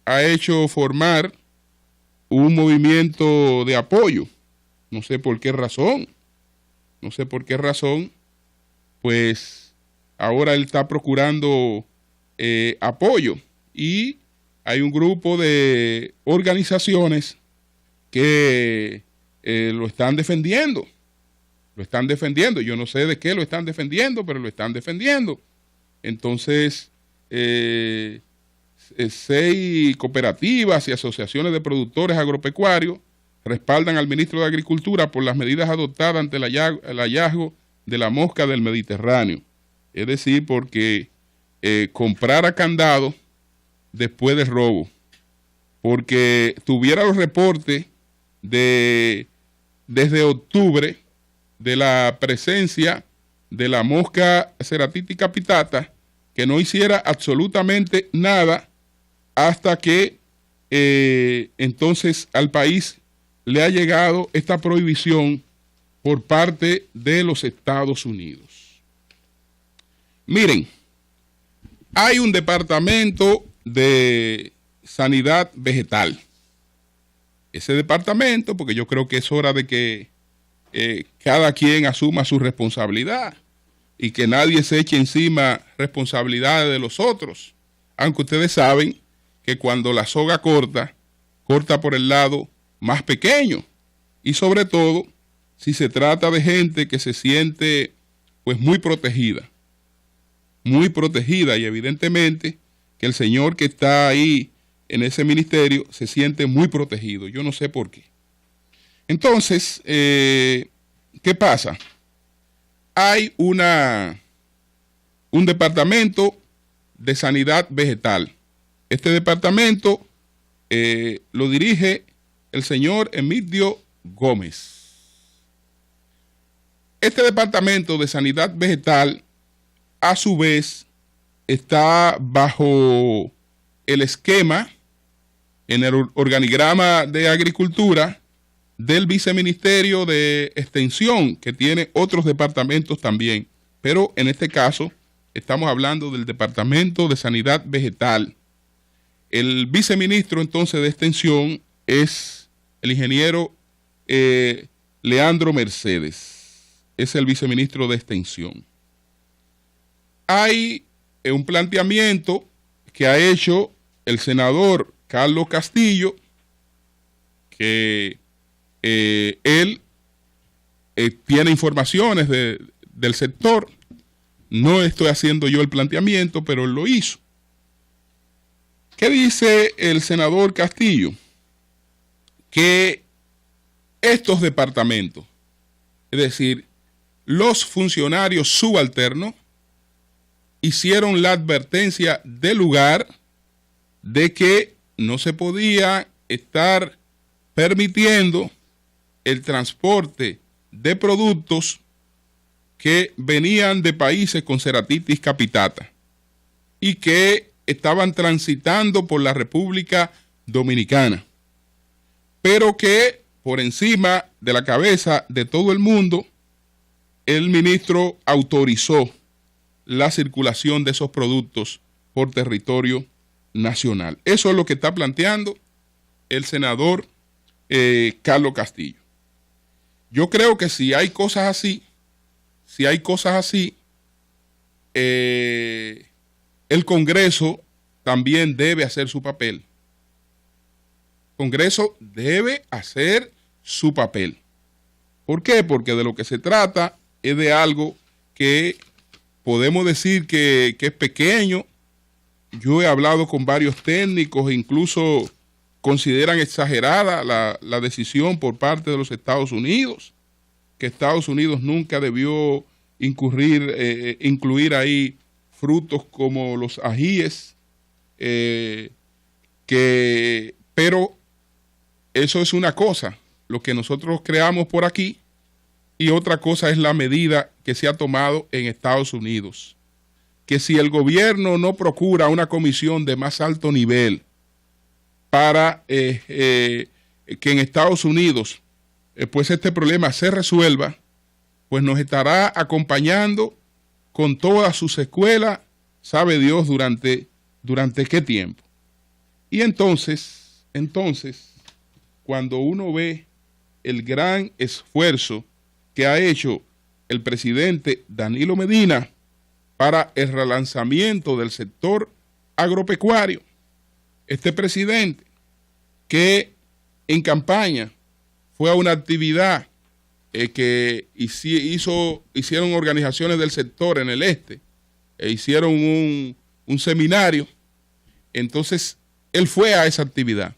ha hecho formar un movimiento de apoyo. No sé por qué razón. No sé por qué razón. Pues ahora él está procurando apoyo. Y hay un grupo de organizaciones que lo están defendiendo. Lo están defendiendo. Yo no sé de qué lo están defendiendo, pero lo están defendiendo. Entonces, 6 cooperativas y asociaciones de productores agropecuarios respaldan al ministro de Agricultura por las medidas adoptadas ante el hallazgo de la mosca del Mediterráneo. Es decir, porque comprar a candado después del robo. Porque tuviera los reportes desde octubre de la presencia de la mosca Ceratitis capitata, que no hiciera absolutamente nada hasta que entonces al país le ha llegado esta prohibición por parte de los Estados Unidos. Miren, hay un departamento de sanidad vegetal. Ese departamento, porque yo creo que es hora de que cada quien asuma su responsabilidad y que nadie se eche encima responsabilidades de los otros, aunque ustedes saben que cuando la soga corta, corta por el lado más pequeño, y sobre todo si se trata de gente que se siente pues muy protegida, y evidentemente que el señor que está ahí en ese ministerio se siente muy protegido. Yo no sé por qué. Entonces, ¿qué pasa? Hay un departamento de sanidad vegetal. Este departamento lo dirige el señor Emilio Gómez. Este departamento de sanidad vegetal, a su vez, está bajo el esquema en el organigrama de agricultura del viceministerio de extensión, que tiene otros departamentos también, pero en este caso estamos hablando del departamento de sanidad vegetal. El viceministro entonces de extensión es el ingeniero Leandro Mercedes, es el viceministro de extensión. Hay un planteamiento que ha hecho el senador Carlos Castillo, que él tiene informaciones del sector. No estoy haciendo yo el planteamiento, pero él lo hizo. ¿Qué dice el senador Castillo? Que estos departamentos, es decir, los funcionarios subalternos, hicieron la advertencia del lugar de que no se podía estar permitiendo el transporte de productos que venían de países con Ceratitis capitata y que estaban transitando por la República Dominicana, pero que por encima de la cabeza de todo el mundo, el ministro autorizó la circulación de esos productos por territorio nacional. Eso es lo que está planteando el senador Carlos Castillo. Yo creo que si hay cosas así, el Congreso también debe hacer su papel. El Congreso debe hacer su papel. ¿Por qué? Porque de lo que se trata es de algo que podemos decir que es pequeño. Yo he hablado con varios técnicos, incluso consideran exagerada la decisión por parte de los Estados Unidos, que Estados Unidos nunca debió incluir ahí frutos como los ajíes, pero eso es una cosa, lo que nosotros creamos por aquí, y otra cosa es la medida que se ha tomado en Estados Unidos. Que si el gobierno no procura una comisión de más alto nivel para que en Estados Unidos pues este problema se resuelva, pues nos estará acompañando con todas sus secuelas, sabe Dios durante qué tiempo. Y entonces, cuando uno ve el gran esfuerzo que ha hecho el presidente Danilo Medina para el relanzamiento del sector agropecuario, este presidente que en campaña fue a una actividad que hicieron organizaciones del sector en el este, hicieron un seminario. Entonces él fue a esa actividad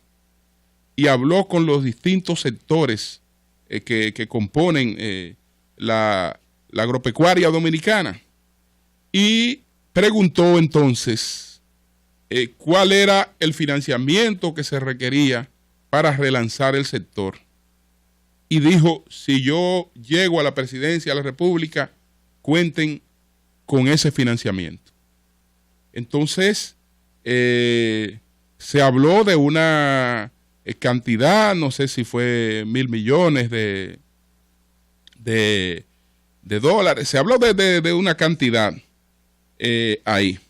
y habló con los distintos sectores que componen la agropecuaria dominicana y preguntó entonces cuál era el financiamiento que se requería para relanzar el sector. Y dijo, si yo llego a la presidencia de la República, cuenten con ese financiamiento. Entonces, se habló de una cantidad, no sé si fue 1.000 millones de dólares, se habló de una cantidad ahí.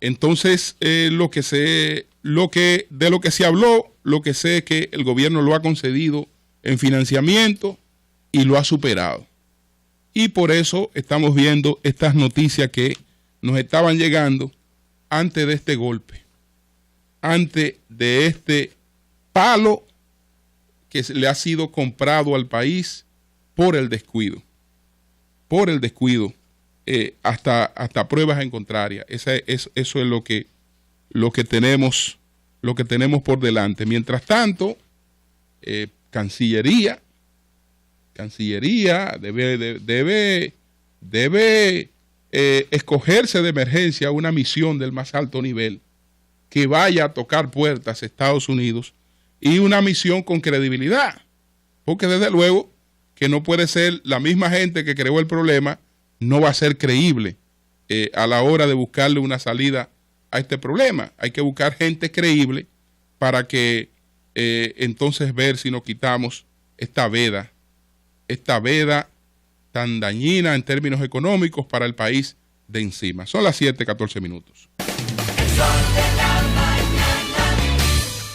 Entonces, de lo que se habló, lo que sé es que el gobierno lo ha concedido en financiamiento y lo ha superado. Y por eso estamos viendo estas noticias que nos estaban llegando antes de este golpe, antes de este palo que le ha sido comprado al país por el descuido, hasta pruebas en contraria. Eso es lo que tenemos por delante. Mientras tanto, Cancillería debe escogerse de emergencia una misión del más alto nivel que vaya a tocar puertas a Estados Unidos y una misión con credibilidad, porque desde luego que no puede ser la misma gente que creó el problema, no va a ser creíble a la hora de buscarle una salida a este problema. Hay que buscar gente creíble para que entonces ver si nos quitamos esta veda tan dañina en términos económicos para el país de encima. Son las 7:14 minutos. El sol de la mañana,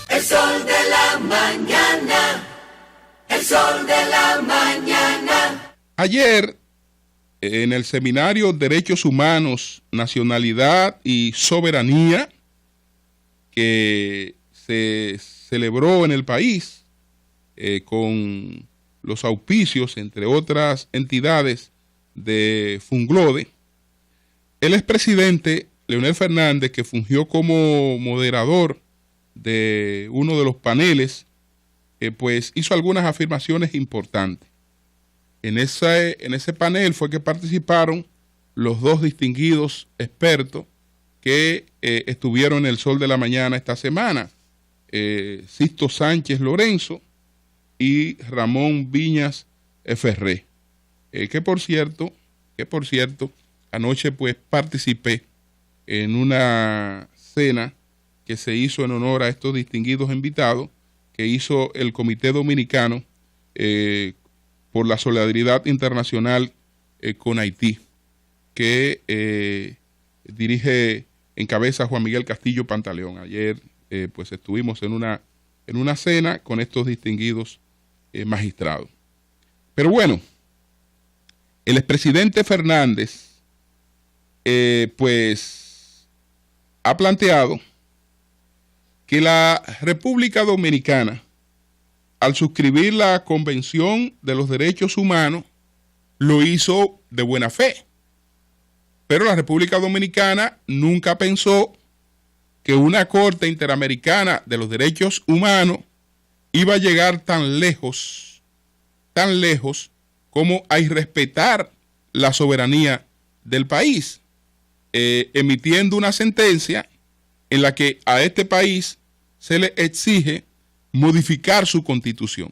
el sol de la mañana, el sol de la mañana. Ayer, en el seminario Derechos Humanos, Nacionalidad y Soberanía, que se celebró en el país con los auspicios, entre otras entidades, de Funglode, el expresidente Leonel Fernández, que fungió como moderador de uno de los paneles, pues hizo algunas afirmaciones importantes. En ese panel fue que participaron los dos distinguidos expertos que estuvieron en el Sol de la Mañana esta semana, Sisto Sánchez Lorenzo y Ramón Viñas Ferré, que por cierto, anoche pues participé en una cena que se hizo en honor a estos distinguidos invitados que hizo el Comité Dominicano por la Solidaridad Internacional con Haití, que encabeza Juan Miguel Castillo Pantaleón. Ayer pues estuvimos en una cena con estos distinguidos magistrados. Pero bueno, el expresidente Fernández pues ha planteado que la República Dominicana, al suscribir la Convención de los Derechos Humanos, lo hizo de buena fe. Pero la República Dominicana nunca pensó que una Corte Interamericana de los Derechos Humanos iba a llegar tan lejos como a irrespetar la soberanía del país, emitiendo una sentencia en la que a este país se le exige modificar su constitución.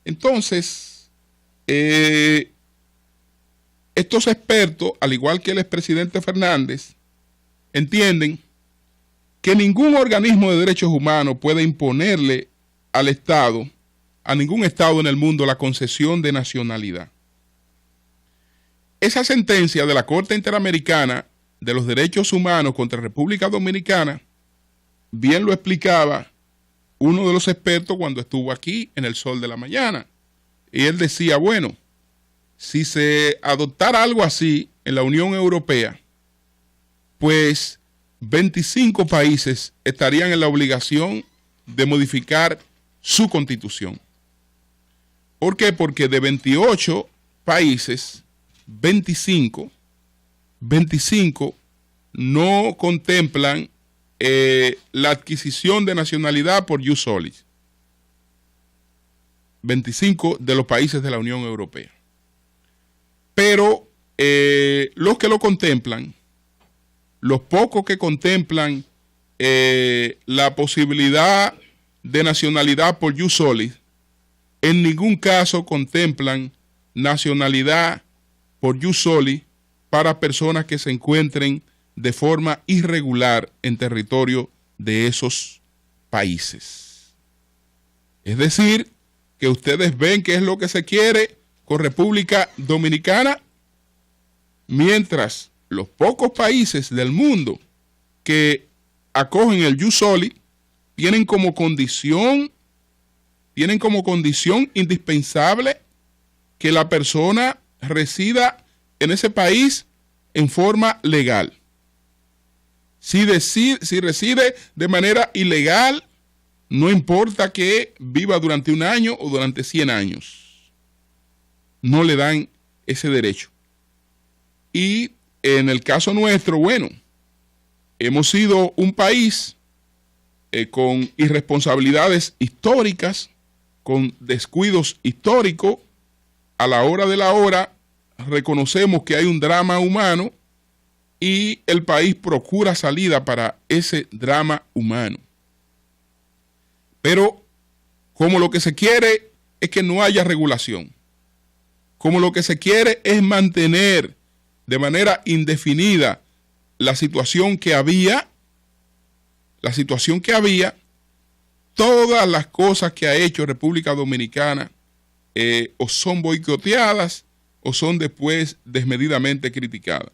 Entonces, estos expertos, al igual que el expresidente Fernández, entienden que ningún organismo de derechos humanos puede imponerle al Estado, a ningún Estado en el mundo, la concesión de nacionalidad. Esa sentencia de la Corte Interamericana de los derechos humanos contra República Dominicana, bien lo explicaba uno de los expertos cuando estuvo aquí en El Sol de la Mañana. Y él decía, bueno, si se adoptara algo así en la Unión Europea, pues 25 países estarían en la obligación de modificar su constitución. ¿Por qué? Porque de 28 países, 25 no contemplan la adquisición de nacionalidad por jus solis. 25 de los países de la Unión Europea. Pero los que lo contemplan, los pocos que contemplan la posibilidad de nacionalidad por jus solis, en ningún caso contemplan nacionalidad por jus solis para personas que se encuentren de forma irregular en territorio de esos países. Es decir, que ustedes ven qué es lo que se quiere con República Dominicana, mientras los pocos países del mundo que acogen el jus solis tienen como condición indispensable que la persona resida en ese país en forma legal. Si reside de manera ilegal, no importa que viva durante 1 año o durante 100 años. No le dan ese derecho. Y en el caso nuestro, bueno, hemos sido un país con irresponsabilidades históricas, con descuidos históricos. A la hora de la hora reconocemos que hay un drama humano y el país procura salida para ese drama humano. Pero como lo que se quiere es que no haya regulación, como lo que se quiere es mantener de manera indefinida la situación que había, todas las cosas que ha hecho República Dominicana o son boicoteadas o son después desmedidamente criticadas.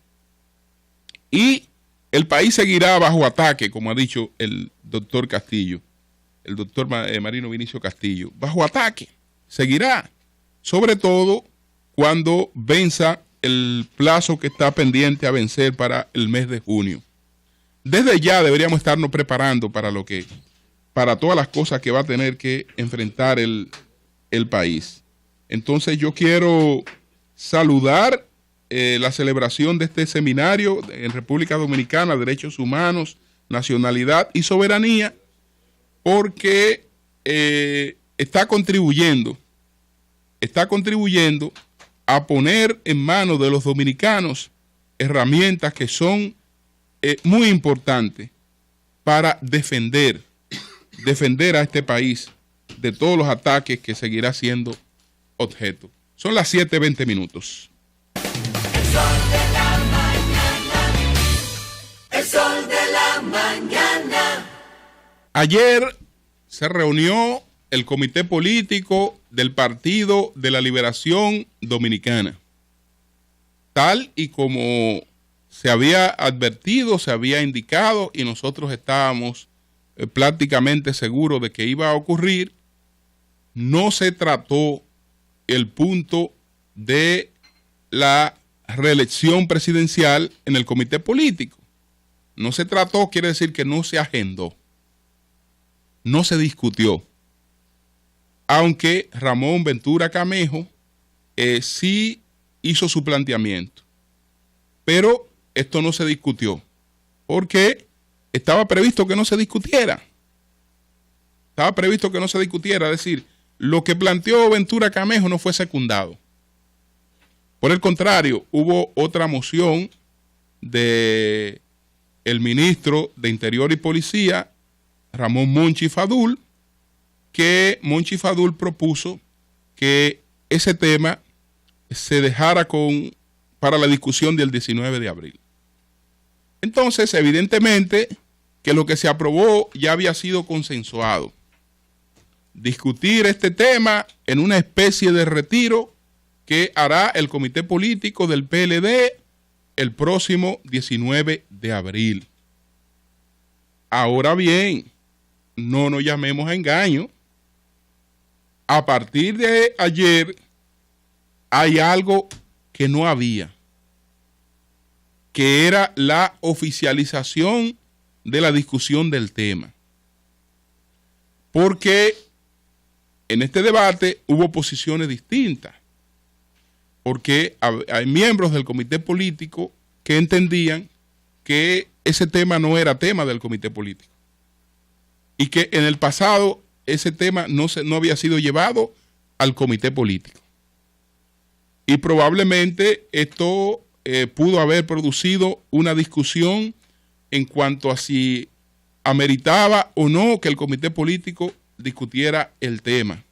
Y el país seguirá bajo ataque, como ha dicho el doctor Castillo, el doctor Marino Vinicio Castillo, bajo ataque, seguirá, sobre todo cuando venza el plazo que está pendiente a vencer para el mes de junio. Desde ya deberíamos estarnos preparando para todas las cosas que va a tener que enfrentar el país. Entonces yo quiero saludar la celebración de este seminario en República Dominicana, Derechos Humanos, Nacionalidad y Soberanía, porque está contribuyendo a poner en manos de los dominicanos herramientas que son muy importantes para defender a este país de todos los ataques que seguirá siendo objeto. Son las 7:20. El sol de la mañana. El sol de la mañana. Ayer se reunió el comité político del Partido de la Liberación Dominicana. Tal y como se había advertido, se había indicado y nosotros estábamos prácticamente seguros de que iba a ocurrir, no se trató el punto de la reelección presidencial en el comité político. No se trató, quiere decir que no se agendó, no se discutió. Aunque Ramón Ventura Camejo sí hizo su planteamiento. Pero esto no se discutió, porque estaba previsto que no se discutiera. Es decir, lo que planteó Ventura Camejo no fue secundado. Por el contrario, hubo otra moción de el ministro de Interior y Policía, Ramón Monchi Fadul, que Monchi Fadul propuso que ese tema se dejara para la discusión del 19 de abril. Entonces, evidentemente, que lo que se aprobó ya había sido consensuado. Discutir este tema en una especie de retiro que hará el comité político del PLD el próximo 19 de abril. Ahora bien, no nos llamemos a engaño. A partir de ayer hay algo que no había, que era la oficialización de la discusión del tema. Porque en este debate hubo posiciones distintas. Porque hay miembros del comité político que entendían que ese tema no era tema del comité político. Y que en el pasado ese tema no había sido llevado al comité político. Y probablemente esto pudo haber producido una discusión en cuanto a si ameritaba o no que el comité político discutiera el tema.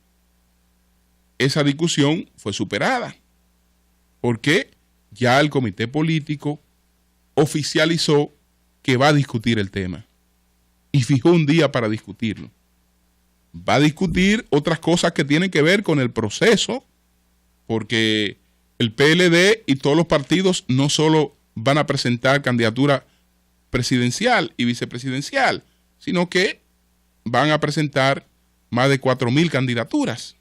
Esa discusión fue superada, porque ya el comité político oficializó que va a discutir el tema y fijó un día para discutirlo. Va a discutir otras cosas que tienen que ver con el proceso, porque el PLD y todos los partidos no solo van a presentar candidatura presidencial y vicepresidencial, sino que van a presentar más de 4,000 candidaturas.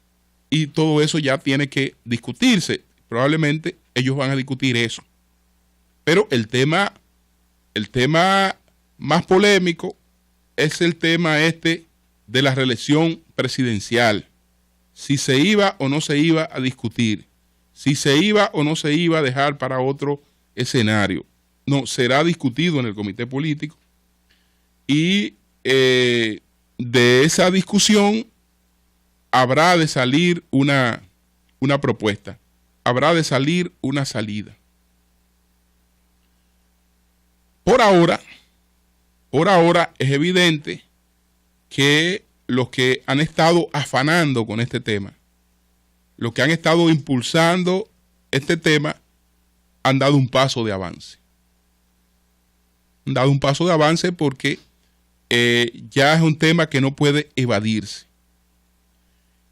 Y todo eso ya tiene que discutirse. Probablemente ellos van a discutir eso. Pero el tema más polémico es el tema de la reelección presidencial. Si se iba o no se iba a discutir. Si se iba o no se iba a dejar para otro escenario. No, será discutido en el comité político. Y de esa discusión habrá de salir una propuesta. Habrá de salir una salida. Por ahora es evidente que los que han estado afanando con este tema, los que han estado impulsando este tema, han dado un paso de avance. Han dado un paso de avance porque ya es un tema que no puede evadirse.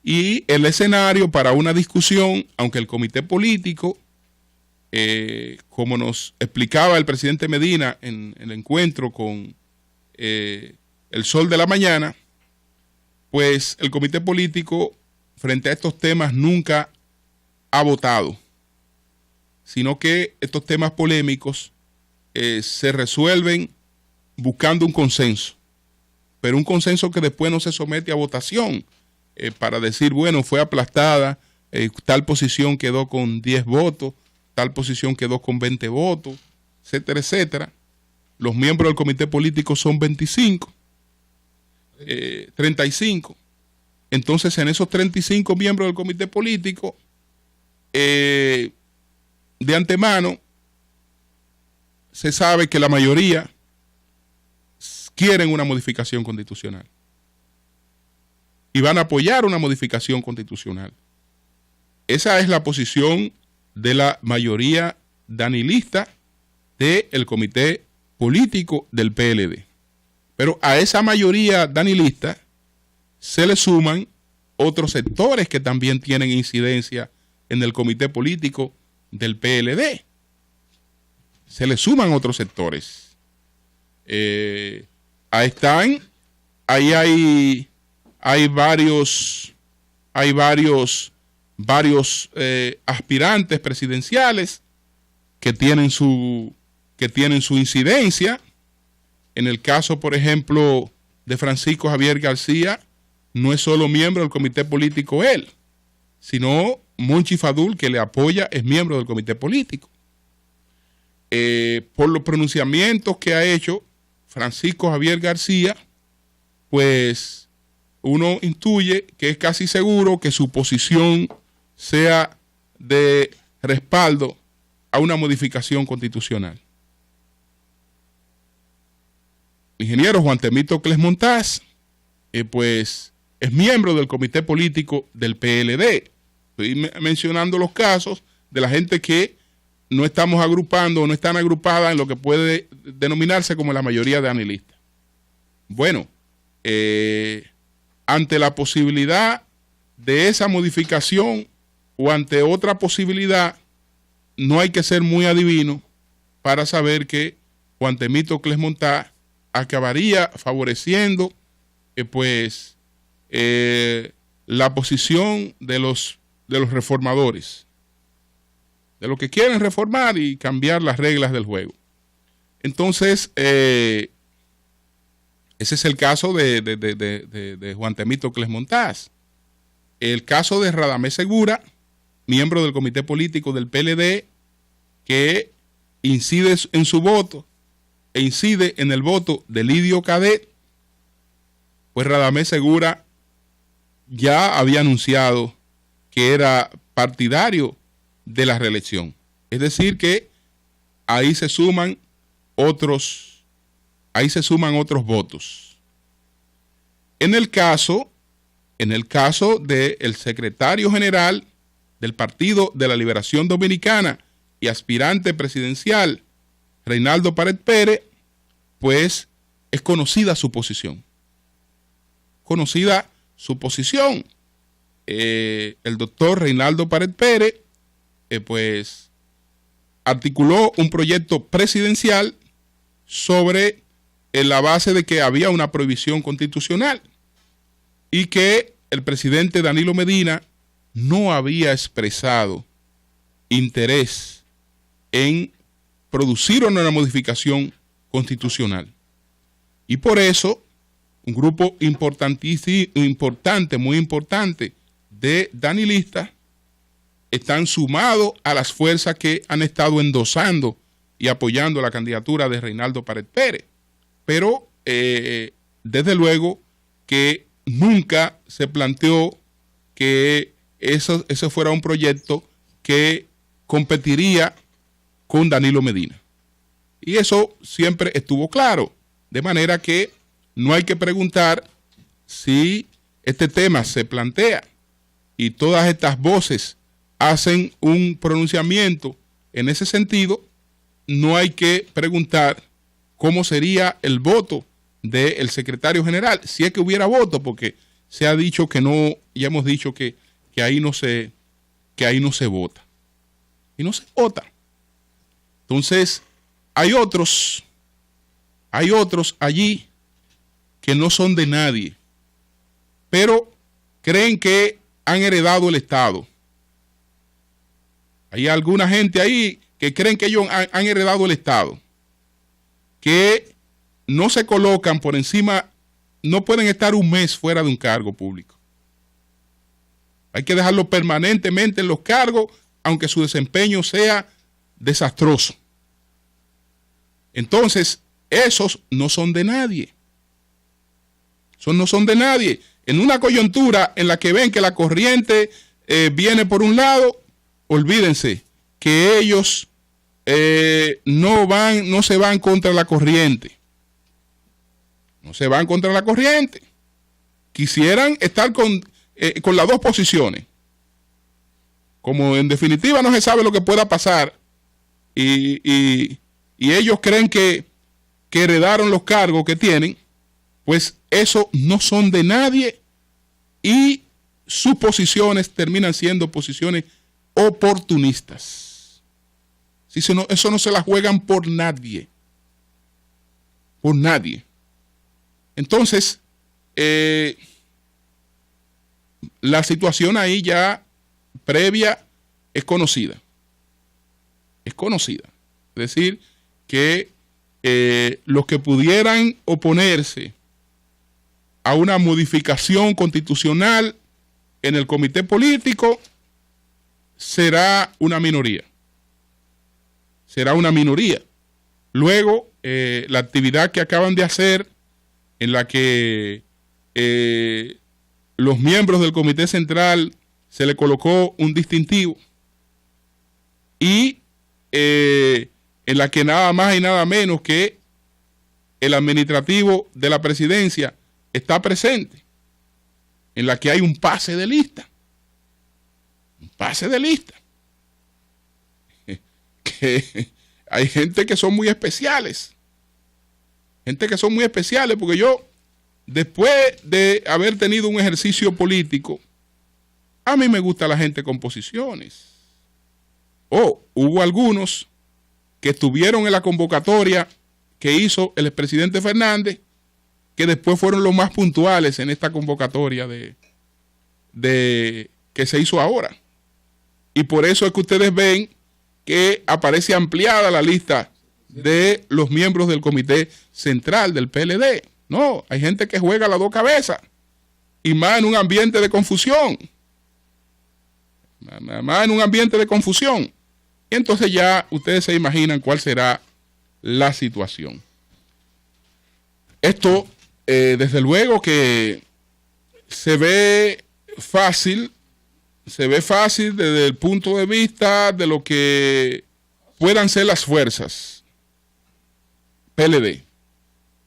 Y el escenario para una discusión, aunque el comité político, como nos explicaba el presidente Medina en el encuentro con El Sol de la Mañana, pues el comité político frente a estos temas nunca ha votado, sino que estos temas polémicos se resuelven buscando un consenso, pero un consenso que después no se somete a votación para decir, bueno, fue aplastada, tal posición quedó con 10 votos, tal posición quedó con 20 votos, etcétera, etcétera. Los miembros del comité político son 25, 35. Entonces, en esos 35 miembros del comité político, de antemano, se sabe que la mayoría quieren una modificación constitucional y van a apoyar una modificación constitucional. Esa es la posición de la mayoría danilista del comité político del PLD. Pero a esa mayoría danilista se le suman otros sectores que también tienen incidencia en el comité político del PLD. Se le suman otros sectores. Ahí están, ahí hay varios aspirantes presidenciales que tienen su incidencia. En el caso, por ejemplo, de Francisco Javier García, no es solo miembro del comité político él, sino Monchi Fadul, que le apoya, es miembro del comité político. Por los pronunciamientos que ha hecho Francisco Javier García, pues uno intuye que es casi seguro que su posición sea de respaldo a una modificación constitucional. El ingeniero Juan Temito Cles Montaz, pues es miembro del comité político del PLD. Estoy mencionando los casos de la gente que no estamos agrupando o no están agrupadas en lo que puede denominarse como la mayoría de analistas. Bueno, ante la posibilidad de esa modificación o ante otra posibilidad, no hay que ser muy adivino para saber que Juan Temístocles Montá acabaría favoreciendo la posición de los reformadores, de los que quieren reformar y cambiar las reglas del juego. Entonces, ese es el caso de Juan Temístocles Montá. El caso de Radamés Segura, miembro del comité político del PLD, que incide en su voto e incide en el voto de Lidio Cadet, pues Radamés Segura ya había anunciado que era partidario de la reelección. Es decir, que ahí se suman otros votos. En el caso del secretario general del Partido de la Liberación Dominicana y aspirante presidencial, Reinaldo Pared Pérez, pues es conocida su posición. El doctor Reinaldo Pared Pérez, pues articuló un proyecto presidencial sobre la base de que había una prohibición constitucional y que el presidente Danilo Medina no había expresado interés en producir una modificación constitucional. Y por eso, un grupo muy importante de danilistas están sumados a las fuerzas que han estado endosando y apoyando la candidatura de Reinaldo Pared Pérez. Pero, desde luego, que nunca se planteó que ese fuera un proyecto que competiría con Danilo Medina. Y eso siempre estuvo claro. De manera que no hay que preguntar si este tema se plantea y todas estas voces hacen un pronunciamiento en ese sentido. No hay que preguntar cómo sería el voto del secretario general, si es que hubiera voto, porque se ha dicho que no, ya hemos dicho que ahí no se vota. Y no se vota. Entonces, hay otros allí que no son de nadie, pero creen que han heredado el Estado. Hay alguna gente ahí que creen que ellos han heredado el Estado, que no se colocan por encima, no pueden estar un mes fuera de un cargo público. Hay que dejarlo permanentemente en los cargos, aunque su desempeño sea desastroso. Entonces, esos no son de nadie. Esos no son de nadie. En una coyuntura en la que ven que la corriente viene por un lado, olvídense que ellos no se van contra la corriente. No se van contra la corriente. Quisieran estar con las dos posiciones. Como en definitiva no se sabe lo que pueda pasar y ellos creen que heredaron los cargos que tienen, pues eso no son de nadie y sus posiciones terminan siendo posiciones oportunistas. Eso no se la juegan por nadie. Por nadie. Entonces, la situación ahí ya previa es conocida. Es conocida. Es decir, que los que pudieran oponerse a una modificación constitucional en el comité político será una minoría. Será una minoría. Luego, la actividad que acaban de hacer en la que los miembros del comité central se le colocó un distintivo y en la que nada más y nada menos que el administrativo de la presidencia está presente, en la que hay un pase de lista. Un pase de lista. Que hay gente que son muy especiales. Gente que son muy especiales, porque yo, después de haber tenido un ejercicio político, a mí me gusta la gente con posiciones. Hubo algunos que estuvieron en la convocatoria que hizo el expresidente Fernández, que después fueron los más puntuales en esta convocatoria que se hizo ahora. Y por eso es que ustedes ven que aparece ampliada la lista de los miembros del comité central del PLD. No, hay gente que juega a las dos cabezas, y más en un ambiente de confusión. Más en un ambiente de confusión. Y entonces ya ustedes se imaginan cuál será la situación. Esto, desde luego que se ve fácil desde el punto de vista de lo que puedan ser las fuerzas PLD.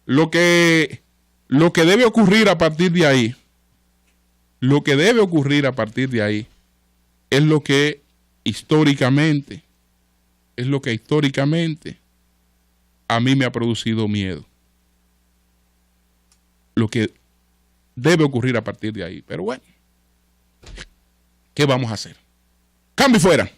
Lo que debe ocurrir a partir de ahí, es lo que históricamente a mí me ha producido miedo. Lo que debe ocurrir a partir de ahí. Pero bueno, ¿qué vamos a hacer? Cambio y fuera.